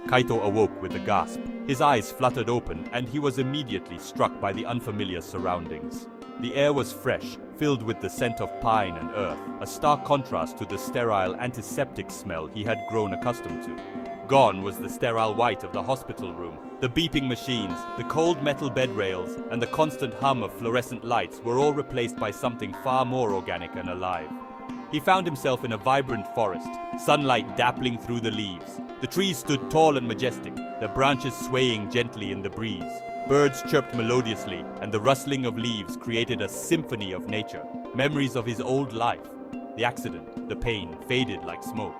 Kaito awoke with a gasp. His eyes fluttered open, and he was immediately struck by the unfamiliar surroundings. The air was fresh, filled with the scent of pine and earth, a stark contrast to the sterile, antiseptic smell he had grown accustomed to. Gone was the sterile white of the hospital room. The beeping machines, the cold metal bed rails, and the constant hum of fluorescent lights were all replaced by something far more organic and alive. He found himself in a vibrant forest, sunlight dappling through the leaves. The trees stood tall and majestic, their branches swaying gently in the breeze. Birds chirped melodiously, and the rustling of leaves created a symphony of nature. Memories of his old life, the accident, the pain, faded like smoke.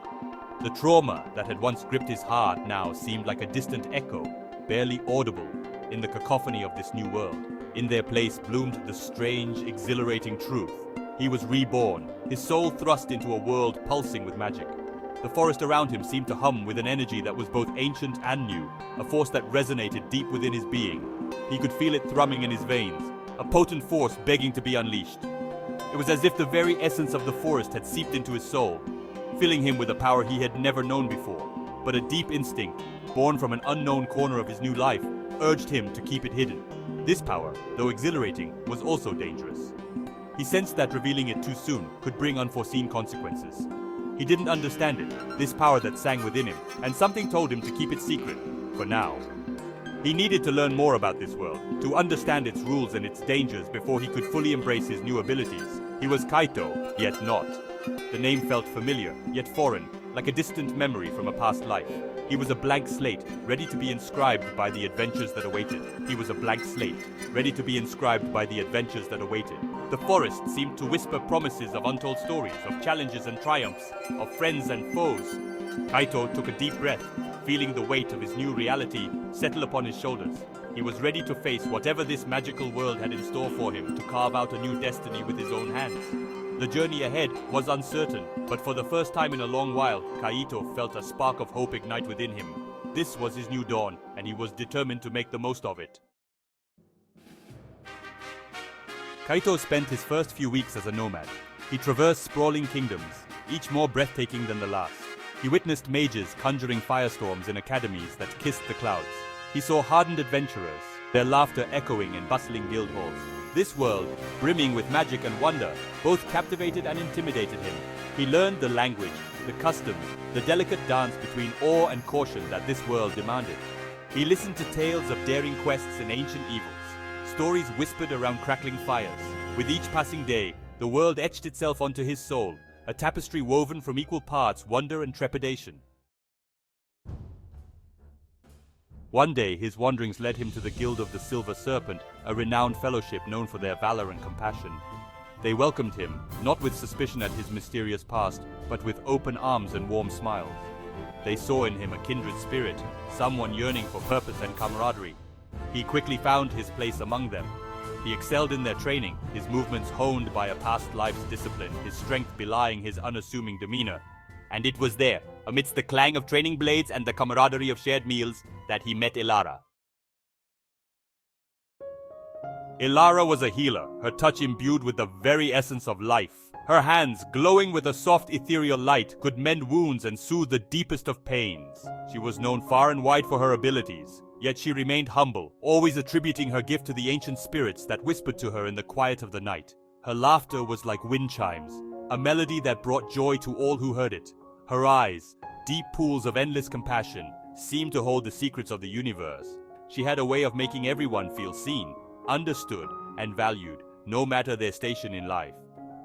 The trauma that had once gripped his heart now seemed like a distant echo, barely audible, in the cacophony of this new world. In their place bloomed the strange, exhilarating truth. He was reborn, his soul thrust into a world pulsing with magic. The forest around him seemed to hum with an energy that was both ancient and new, a force that resonated deep within his being. He could feel it thrumming in his veins, a potent force begging to be unleashed. It was as if the very essence of the forest had seeped into his soul, filling him with a power he had never known before. But a deep instinct, born from an unknown corner of his new life, urged him to keep it hidden. This power, though exhilarating, was also dangerous. He sensed that revealing it too soon could bring unforeseen consequences. He didn't understand it, this power that sang within him, and something told him to keep it secret, for now. He needed to learn more about this world, to understand its rules and its dangers before he could fully embrace his new abilities. He was Kaito, yet not. The name felt familiar, yet foreign, like a distant memory from a past life. He was a blank slate, ready to be inscribed by the adventures that awaited. He was a blank slate, ready to be inscribed by the adventures that awaited. The forest seemed to whisper promises of untold stories, of challenges and triumphs, of friends and foes. Kaito took a deep breath, feeling the weight of his new reality settle upon his shoulders. He was ready to face whatever this magical world had in store for him, to carve out a new destiny with his own hands. The journey ahead was uncertain, but for the first time in a long while, Kaito felt a spark of hope ignite within him. This was his new dawn, and he was determined to make the most of it. Kaito spent his first few weeks as a nomad. He traversed sprawling kingdoms, each more breathtaking than the last. He witnessed mages conjuring firestorms in academies that kissed the clouds. He saw hardened adventurers, their laughter echoing in bustling guild halls. This world, brimming with magic and wonder, both captivated and intimidated him. He learned the language, the customs, the delicate dance between awe and caution that this world demanded. He listened to tales of daring quests and ancient evils, stories whispered around crackling fires. With each passing day, the world etched itself onto his soul, a tapestry woven from equal parts wonder and trepidation. One day, his wanderings led him to the Guild of the Silver Serpent, a renowned fellowship known for their valor and compassion. They welcomed him, not with suspicion at his mysterious past, but with open arms and warm smiles. They saw in him a kindred spirit, someone yearning for purpose and camaraderie. He quickly found his place among them. He excelled in their training, his movements honed by a past life's discipline, his strength belying his unassuming demeanor. And it was there, amidst the clang of training blades and the camaraderie of shared meals, that he met Ilara. Ilara was a healer, her touch imbued with the very essence of life. Her hands, glowing with a soft ethereal light, could mend wounds and soothe the deepest of pains. She was known far and wide for her abilities, yet she remained humble, always attributing her gift to the ancient spirits that whispered to her in the quiet of the night. Her laughter was like wind chimes, a melody that brought joy to all who heard it. Her eyes, deep pools of endless compassion, seemed to hold the secrets of the universe. She had a way of making everyone feel seen, understood, and valued, no matter their station in life.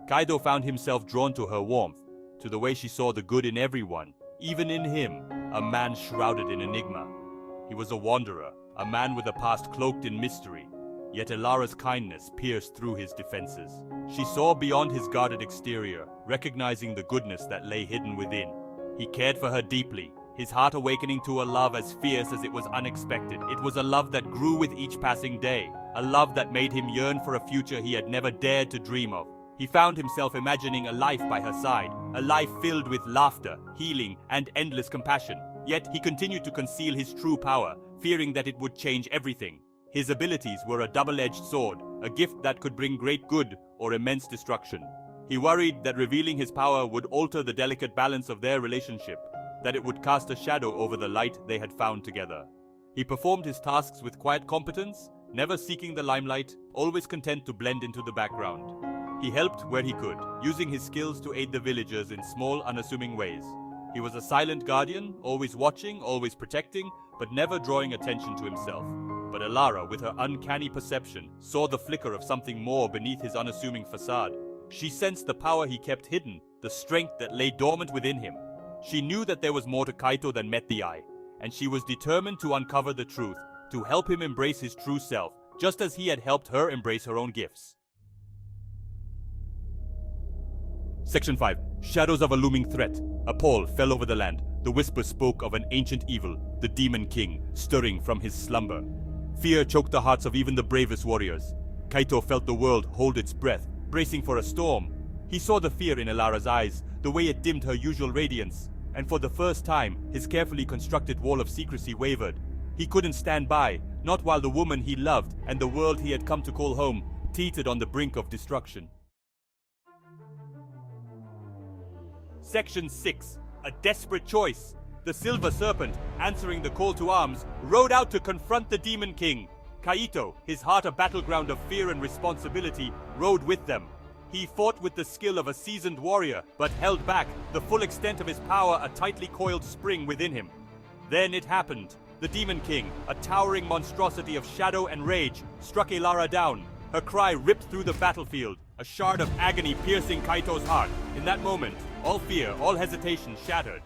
Kaito found himself drawn to her warmth, to the way she saw the good in everyone, even in him, a man shrouded in enigma. He was a wanderer, a man with a past cloaked in mystery, yet Ilara's kindness pierced through his defenses. She saw beyond his guarded exterior, recognizing the goodness that lay hidden within. He cared for her deeply, his heart awakening to a love as fierce as it was unexpected. It was a love that grew with each passing day, a love that made him yearn for a future he had never dared to dream of. He found himself imagining a life by her side, a life filled with laughter, healing, and endless compassion. Yet he continued to conceal his true power, fearing that it would change everything. His abilities were a double-edged sword, a gift that could bring great good or immense destruction. He worried that revealing his power would alter the delicate balance of their relationship. that it would cast a shadow over the light they had found together. He performed his tasks with quiet competence, never seeking the limelight, always content to blend into the background. He helped where he could, using his skills to aid the villagers in small, unassuming ways. He was a silent guardian, always watching, always protecting, but never drawing attention to himself. But Elara, with her uncanny perception, saw the flicker of something more beneath his unassuming facade. She sensed the power he kept hidden, the strength that lay dormant within him. She knew that there was more to Kaito than met the eye, and she was determined to uncover the truth, to help him embrace his true self, just as he had helped her embrace her own gifts. Section 5. Shadows of a looming threat. A pall fell over the land. The whisper spoke of an ancient evil, the Demon King, stirring from his slumber. Fear choked the hearts of even the bravest warriors. Kaito felt the world hold its breath, bracing for a storm. He saw the fear in Elara's eyes, the way it dimmed her usual radiance, and for the first time, his carefully constructed wall of secrecy wavered. He couldn't stand by, not while the woman he loved and the world he had come to call home teetered on the brink of destruction. Section 6. A desperate choice. The Silver Serpent, answering the call to arms, rode out to confront the Demon King. Kaito, his heart a battleground of fear and responsibility, rode with them. He fought with the skill of a seasoned warrior, but held back, the full extent of his power a tightly coiled spring within him. Then it happened. The Demon King, a towering monstrosity of shadow and rage, struck Elara down. Her cry ripped through the battlefield, a shard of agony piercing Kaito's heart. In that moment, all fear, all hesitation shattered.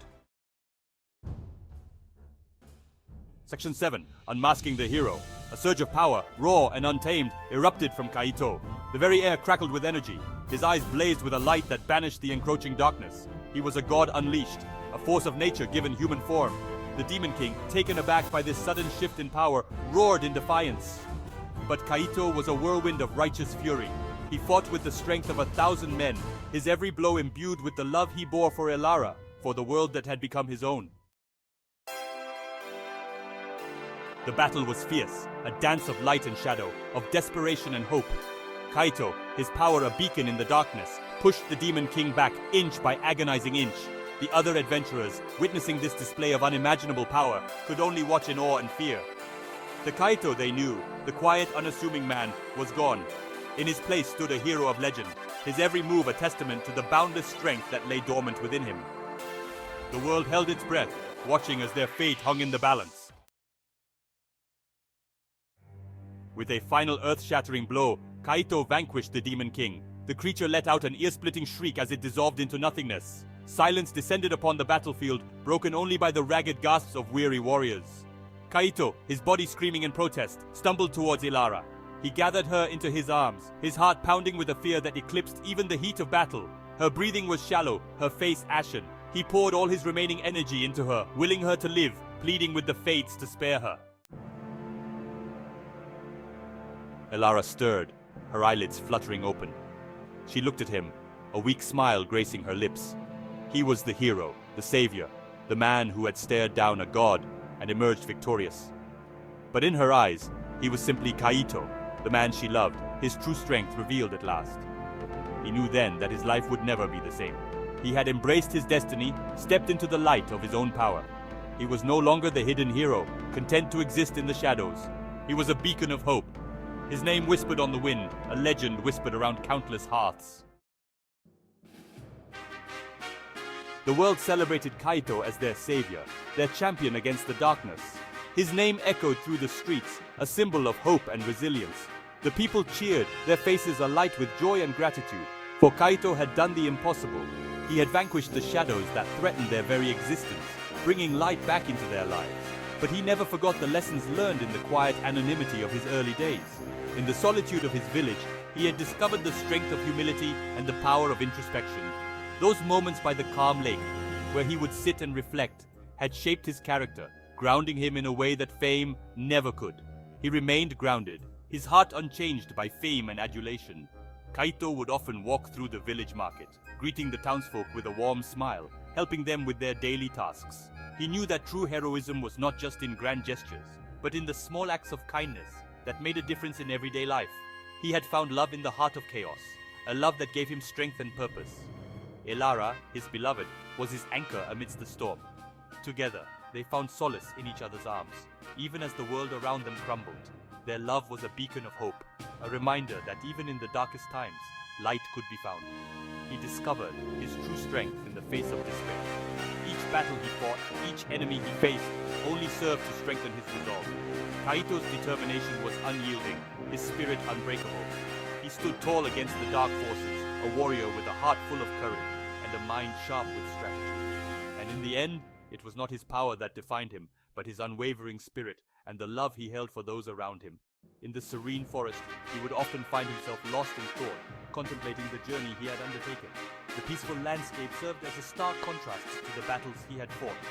Section 7. Unmasking the Hero. A surge of power, raw and untamed, erupted from Kaito. The very air crackled with energy. His eyes blazed with a light that banished the encroaching darkness. He was a god unleashed, a force of nature given human form. The Demon King, taken aback by this sudden shift in power, roared in defiance. But Kaito was a whirlwind of righteous fury. He fought with the strength of 1,000 men, his every blow imbued with the love he bore for Elara, for the world that had become his own. The battle was fierce, a dance of light and shadow, of desperation and hope. Kaito, his power a beacon in the darkness, pushed the Demon King back inch by agonizing inch. The other adventurers, witnessing this display of unimaginable power, could only watch in awe and fear. The Kaito they knew, the quiet, unassuming man, was gone. In his place stood a hero of legend, his every move a testament to the boundless strength that lay dormant within him. The world held its breath, watching as their fate hung in the balance. With a final earth-shattering blow, Kaito vanquished the Demon King. The creature let out an ear-splitting shriek as it dissolved into nothingness. Silence descended upon the battlefield, broken only by the ragged gasps of weary warriors. Kaito, his body screaming in protest, stumbled towards Elara. He gathered her into his arms, his heart pounding with a fear that eclipsed even the heat of battle. Her breathing was shallow, her face ashen. He poured all his remaining energy into her, willing her to live, pleading with the fates to spare her. Elara stirred, her eyelids fluttering open. She looked at him, a weak smile gracing her lips. He was the hero, the savior, the man who had stared down a god and emerged victorious. But in her eyes, he was simply Kaito, the man she loved, his true strength revealed at last. He knew then that his life would never be the same. He had embraced his destiny, stepped into the light of his own power. He was no longer the hidden hero, content to exist in the shadows. He was a beacon of hope. His name whispered on the wind, a legend whispered around countless hearths. The world celebrated Kaito as their savior, their champion against the darkness. His name echoed through the streets, a symbol of hope and resilience. The people cheered, their faces alight with joy and gratitude. For Kaito had done the impossible. He had vanquished the shadows that threatened their very existence, bringing light back into their lives. But he never forgot the lessons learned in the quiet anonymity of his early days. In the solitude of his village, he had discovered the strength of humility and the power of introspection. Those moments by the calm lake, where he would sit and reflect, had shaped his character, grounding him in a way that fame never could. He remained grounded, his heart unchanged by fame and adulation. Kaito would often walk through the village market, greeting the townsfolk with a warm smile, helping them with their daily tasks. He knew that true heroism was not just in grand gestures, but in the small acts of kindness that made a difference in everyday life. He had found love in the heart of chaos, a love that gave him strength and purpose. Elara, his beloved, was his anchor amidst the storm. Together, they found solace in each other's arms. Even as the world around them crumbled, their love was a beacon of hope, a reminder that even in the darkest times, light could be found. He discovered his true strength in the face of despair. Each battle he fought, each enemy he faced, only served to strengthen his resolve. Kaito's determination was unyielding, his spirit unbreakable. He stood tall against the dark forces, a warrior with a heart full of courage and a mind sharp with strategy. And in the end, it was not his power that defined him, but his unwavering spirit and the love he held for those around him. In the serene forest, he would often find himself lost in thought, contemplating the journey he had undertaken. The peaceful landscape served as a stark contrast to the battles he had fought,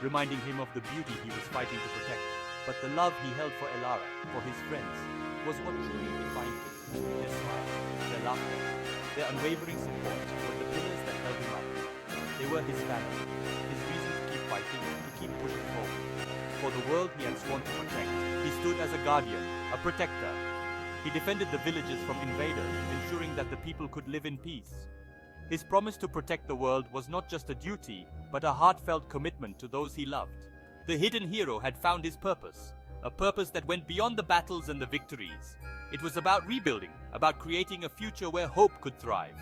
reminding him of the beauty he was fighting to protect. But the love he held for Elara, for his friends, was what truly defined him. Their smile, their laughter, their unwavering support were the pillars that held him up. They were his family, his reason to keep fighting, to keep pushing forward. For the world he had sworn to protect, he stood as a guardian, a protector. He defended the villages from invaders, ensuring that the people could live in peace. His promise to protect the world was not just a duty, but a heartfelt commitment to those he loved. The hidden hero had found his purpose, a purpose that went beyond the battles and the victories. It was about rebuilding, about creating a future where hope could thrive.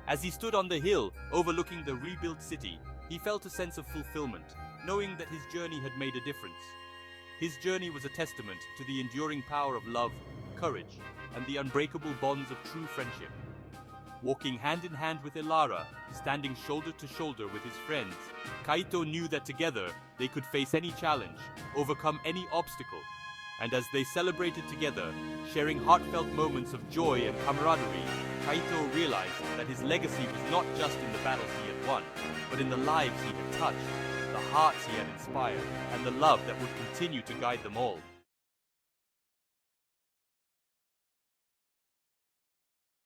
As he stood on the hill, overlooking the rebuilt city, he felt a sense of fulfillment, knowing that his journey had made a difference. His journey was a testament to the enduring power of love, courage, and the unbreakable bonds of true friendship. Walking hand in hand with Elara, standing shoulder to shoulder with his friends, Kaito knew that together they could face any challenge, overcome any obstacle. And as they celebrated together, sharing heartfelt moments of joy and camaraderie, Kaito realized that his legacy was not just in the battles he had won, but in the lives he had touched, the hearts he had inspired, and the love that would continue to guide them all.